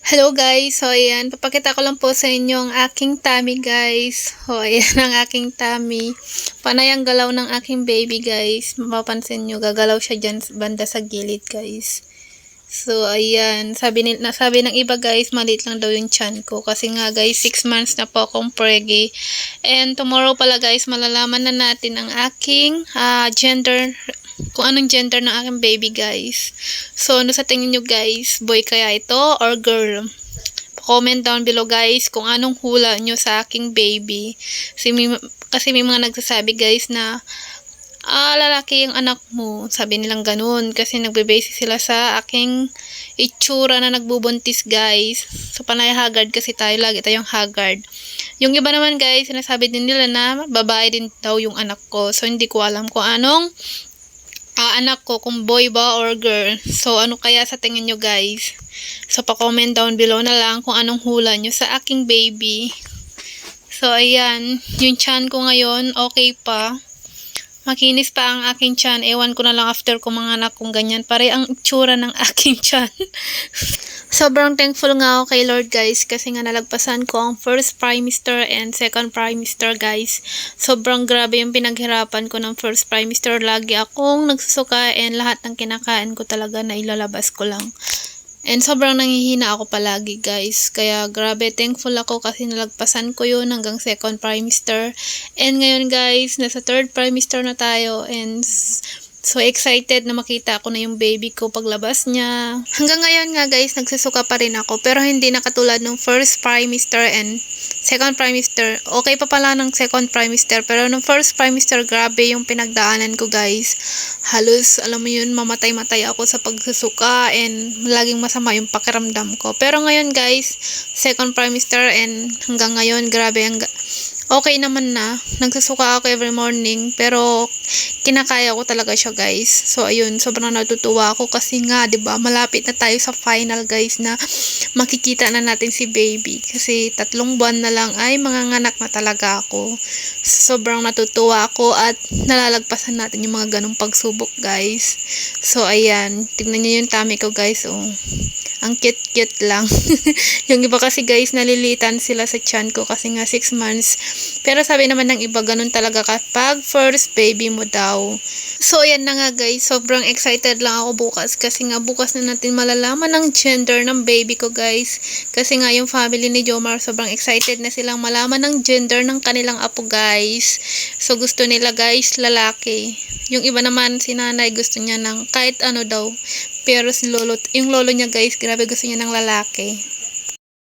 Hello guys, so ayan, papakita ko lang po sa inyo ang aking tummy guys. So ayan ang aking tummy. Panay ang galaw ng aking baby guys. Mapapansin nyo, gagalaw siya dyan banda sa gilid guys. So ayan, sabi ng iba guys, maliit lang daw yung tiyan ko. Kasi nga guys, 6 months na po akong preggy. And tomorrow pala guys, malalaman na natin ang aking gender, kung anong gender ng aking baby guys. So ano sa tingin nyo guys, boy kaya ito or girl? Comment down below guys kung anong hula nyo sa aking baby. Kasi may mga nagsasabi guys na lalaki yung anak mo. Sabi nilang ganun kasi nagbe-base sila sa aking itsura na nagbubuntis guys. So panay haggard kasi tayo, lagi tayong haggard. Yung iba naman guys, sinasabi din nila na babae din daw yung anak ko. So hindi ko alam kung anong anak ko, kung boy ba or girl. So ano kaya sa tingin nyo guys? So pa-comment down below na lang kung anong hula nyo sa aking baby. So ayan, yung tiyan ko ngayon okay pa. Makinis pa ang aking tiyan. Ewan ko na lang after ko mga anak kong ganyan. Pare ang itsura ng aking tiyan. Sobrang thankful nga ako kay Lord guys kasi nga nalagpasan ko ang first trimester and second trimester guys. Sobrang grabe yung pinaghirapan ko ng first trimester. Lagi akong nagsusuka and lahat ng kinakain ko talaga na ilalabas ko lang. And sobrang nanghihina ako palagi guys. Kaya grabe, thankful ako kasi nalagpasan ko yun hanggang second trimester. And ngayon guys, nasa third trimester na tayo. And so excited na makita ko na yung baby ko paglabas niya. Hanggang ngayon nga guys, nagsusuka pa rin ako. Pero hindi na katulad nung first trimester and second trimester. Okay pa pala ng second trimester. Pero nung first trimester, grabe yung pinagdaanan ko guys. Halos, alam mo yun, mamatay-matay ako sa pagsusuka and laging masama yung pakiramdam ko. Pero ngayon guys, second trimester and hanggang ngayon, grabe okay naman na. Nagsusuka ako every morning pero kinakaya ko talaga siya guys. So ayun, sobrang natutuwa ako kasi nga 'di ba, malapit na tayo sa final guys na makikita na natin si baby kasi 3 buwan na lang ay manganganak na talaga ako. Sobrang natutuwa ako at nalalagpasan natin yung mga ganong pagsubok guys. So ayan, tignan niyo yung tummy ko guys, oh. Ang cute-cute lang. Yung iba kasi guys, nalilitan sila sa tiyan ko kasi nga 6 months. Pero sabi naman ng iba, ganun talaga kapag first baby mo daw. So, ayan na nga guys. Sobrang excited lang ako bukas. Kasi nga bukas na natin malalaman ang gender ng baby ko guys. Kasi nga yung family ni Jomar, sobrang excited na silang malaman ang gender ng kanilang apo guys. So, gusto nila guys, lalaki. Yung iba naman, si nanay, gusto niya ng kahit ano daw. Pero si lolo, yung lolo niya guys, grabe gusto niya ng lalaki.